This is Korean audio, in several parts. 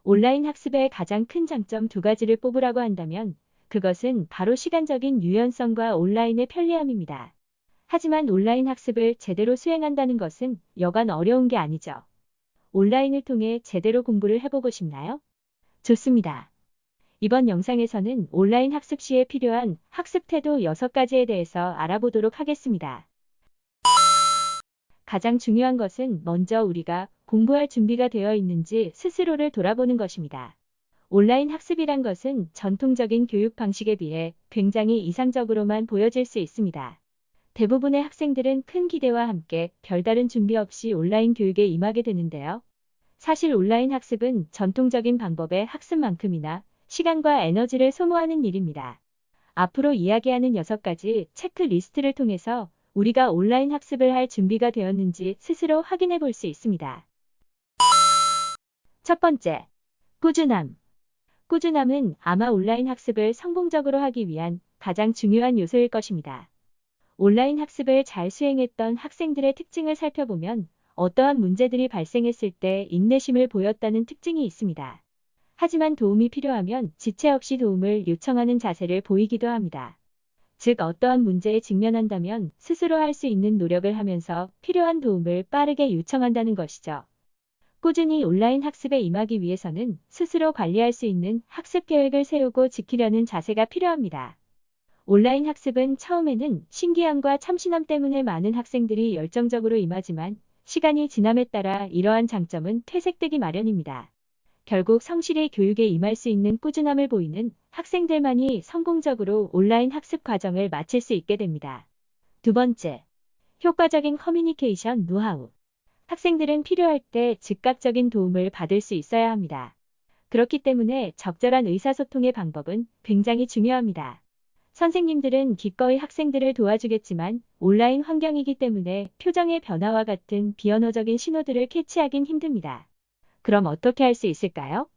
온라인 학습의 가장 큰 장점 두 가지를 뽑으라고 한다면 그것은 바로 시간적인 유연성과 온라인의 편리함입니다. 하지만 온라인 학습을 제대로 수행한다는 것은 여간 어려운 게 아니죠. 온라인을 통해 제대로 공부를 해보고 싶나요? 좋습니다. 이번 영상에서는 온라인 학습 시에 필요한 학습 태도 6가지에 대해서 알아보도록 하겠습니다. 가장 중요한 것은 먼저 우리가 공부할 준비가 되어 있는지 스스로를 돌아보는 것입니다. 온라인 학습이란 것은 전통적인 교육 방식에 비해 굉장히 이상적으로만 보여질 수 있습니다. 대부분의 학생들은 큰 기대와 함께 별다른 준비 없이 온라인 교육에 임하게 되는데요. 사실 온라인 학습은 전통적인 방법의 학습만큼이나 시간과 에너지를 소모하는 일입니다. 앞으로 이야기하는 6가지 체크리스트를 통해서 우리가 온라인 학습을 할 준비가 되었는지 스스로 확인해 볼 수 있습니다. 첫 번째, 꾸준함. 꾸준함은 아마 온라인 학습을 성공적으로 하기 위한 가장 중요한 요소일 것입니다. 온라인 학습을 잘 수행했던 학생들의 특징을 살펴보면 어떠한 문제들이 발생했을 때 인내심을 보였다는 특징이 있습니다. 하지만 도움이 필요하면 지체 없이 도움을 요청하는 자세를 보이기도 합니다. 즉 어떠한 문제에 직면한다면 스스로 할 수 있는 노력을 하면서 필요한 도움을 빠르게 요청한다는 것이죠. 꾸준히 온라인 학습에 임하기 위해서는 스스로 관리할 수 있는 학습 계획을 세우고 지키려는 자세가 필요합니다. 온라인 학습은 처음에는 신기함과 참신함 때문에 많은 학생들이 열정적으로 임하지만 시간이 지남에 따라 이러한 장점은 퇴색되기 마련입니다. 결국 성실히 교육에 임할 수 있는 꾸준함을 보이는 학생들만이 성공적으로 온라인 학습 과정을 마칠 수 있게 됩니다. 두 번째, 효과적인 커뮤니케이션 노하우. 학생들은 필요할 때 즉각적인 도움을 받을 수 있어야 합니다. 그렇기 때문에 적절한 의사소통의 방법은 굉장히 중요합니다. 선생님들은 기꺼이 학생들을 도와주겠지만 온라인 환경이기 때문에 표정의 변화와 같은 비언어적인 신호들을 캐치하긴 힘듭니다. 그럼 어떻게 할 수 있을까요?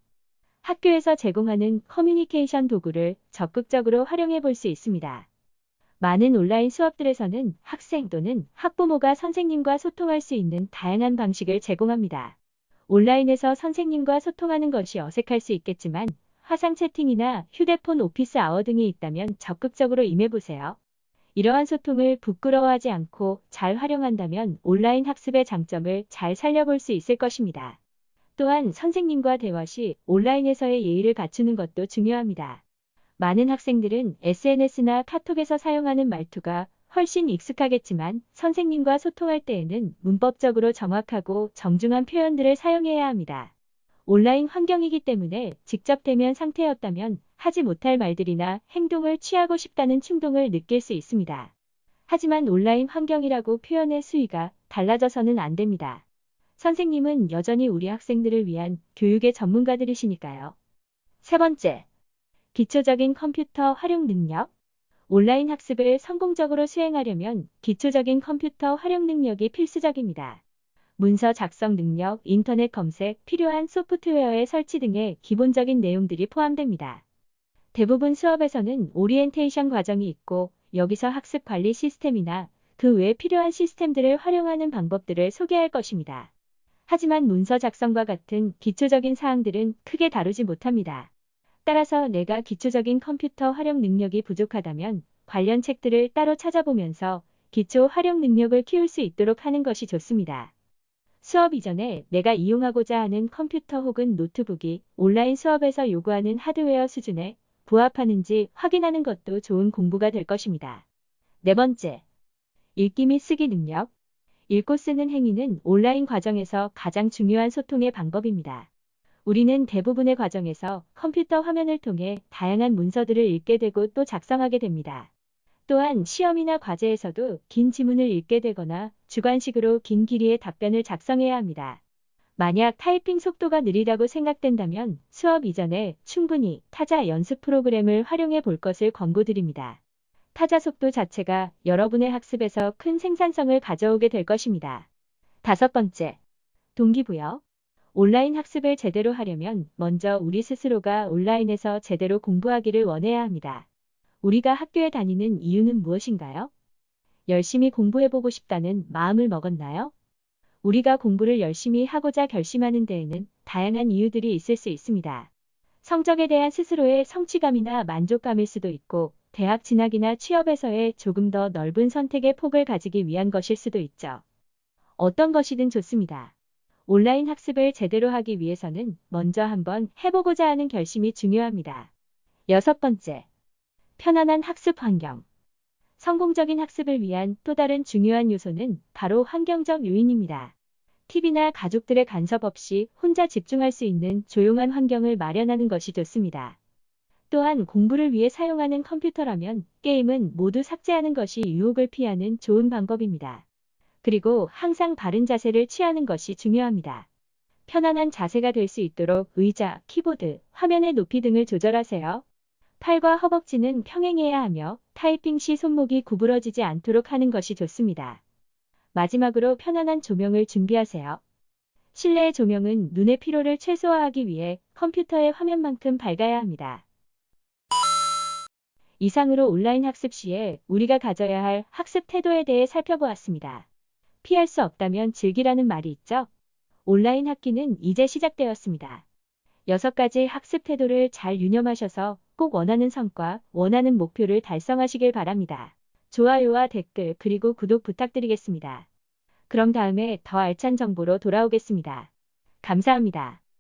학교에서 제공하는 커뮤니케이션 도구를 적극적으로 활용해 볼 수 있습니다. 많은 온라인 수업들에서는 학생 또는 학부모가 선생님과 소통할 수 있는 다양한 방식을 제공합니다. 온라인에서 선생님과 소통하는 것이 어색할 수 있겠지만 화상 채팅이나 휴대폰 오피스 아워 등이 있다면 적극적으로 임해보세요. 이러한 소통을 부끄러워하지 않고 잘 활용한다면 온라인 학습의 장점을 잘 살려볼 수 있을 것입니다. 또한 선생님과 대화 시 온라인에서의 예의를 갖추는 것도 중요합니다. 많은 학생들은 SNS나 카톡에서 사용하는 말투가 훨씬 익숙하겠지만 선생님과 소통할 때에는 문법적으로 정확하고 정중한 표현들을 사용해야 합니다. 온라인 환경이기 때문에 직접 대면 상태였다면 하지 못할 말들이나 행동을 취하고 싶다는 충동을 느낄 수 있습니다. 하지만 온라인 환경이라고 표현의 수위가 달라져서는 안 됩니다. 선생님은 여전히 우리 학생들을 위한 교육의 전문가들이시니까요. 세 번째, 기초적인 컴퓨터 활용 능력. 온라인 학습을 성공적으로 수행하려면 기초적인 컴퓨터 활용 능력이 필수적입니다. 문서 작성 능력, 인터넷 검색, 필요한 소프트웨어의 설치 등의 기본적인 내용들이 포함됩니다. 대부분 수업에서는 오리엔테이션 과정이 있고 여기서 학습 관리 시스템이나 그 외에 필요한 시스템들을 활용하는 방법들을 소개할 것입니다. 하지만 문서 작성과 같은 기초적인 사항들은 크게 다루지 못합니다. 따라서 내가 기초적인 컴퓨터 활용 능력이 부족하다면 관련 책들을 따로 찾아보면서 기초 활용 능력을 키울 수 있도록 하는 것이 좋습니다. 수업 이전에 내가 이용하고자 하는 컴퓨터 혹은 노트북이 온라인 수업에서 요구하는 하드웨어 수준에 부합하는지 확인하는 것도 좋은 공부가 될 것입니다. 네 번째, 읽기 및 쓰기 능력. 읽고 쓰는 행위는 온라인 과정에서 가장 중요한 소통의 방법입니다. 우리는 대부분의 과정에서 컴퓨터 화면을 통해 다양한 문서들을 읽게 되고 또 작성하게 됩니다. 또한 시험이나 과제에서도 긴 지문을 읽게 되거나 주관식으로 긴 길이의 답변을 작성해야 합니다. 만약 타이핑 속도가 느리다고 생각된다면 수업 이전에 충분히 타자 연습 프로그램을 활용해 볼 것을 권고드립니다. 타자 속도 자체가 여러분의 학습에서 큰 생산성을 가져오게 될 것입니다. 다섯 번째, 동기부여. 온라인 학습을 제대로 하려면 먼저 우리 스스로가 온라인에서 제대로 공부하기를 원해야 합니다. 우리가 학교에 다니는 이유는 무엇인가요? 열심히 공부해보고 싶다는 마음을 먹었나요? 우리가 공부를 열심히 하고자 결심하는 데에는 다양한 이유들이 있을 수 있습니다. 성적에 대한 스스로의 성취감이나 만족감일 수도 있고, 대학 진학이나 취업에서의 조금 더 넓은 선택의 폭을 가지기 위한 것일 수도 있죠. 어떤 것이든 좋습니다. 온라인 학습을 제대로 하기 위해서는 먼저 한번 해보고자 하는 결심이 중요합니다. 6번째, 편안한 학습 환경. 성공적인 학습을 위한 또 다른 중요한 요소는 바로 환경적 요인입니다. TV나 가족들의 간섭 없이 혼자 집중할 수 있는 조용한 환경을 마련하는 것이 좋습니다. 또한 공부를 위해 사용하는 컴퓨터라면 게임은 모두 삭제하는 것이 유혹을 피하는 좋은 방법입니다. 그리고 항상 바른 자세를 취하는 것이 중요합니다. 편안한 자세가 될 수 있도록 의자, 키보드, 화면의 높이 등을 조절하세요. 팔과 허벅지는 평행해야 하며 타이핑 시 손목이 구부러지지 않도록 하는 것이 좋습니다. 마지막으로 편안한 조명을 준비하세요. 실내의 조명은 눈의 피로를 최소화하기 위해 컴퓨터의 화면만큼 밝아야 합니다. 이상으로 온라인 학습 시에 우리가 가져야 할 학습 태도에 대해 살펴보았습니다. 피할 수 없다면 즐기라는 말이 있죠? 온라인 학기는 이제 시작되었습니다. 6가지 학습 태도를 잘 유념하셔서 꼭 원하는 성과, 원하는 목표를 달성하시길 바랍니다. 좋아요와 댓글 그리고 구독 부탁드리겠습니다. 그럼 다음에 더 알찬 정보로 돌아오겠습니다. 감사합니다.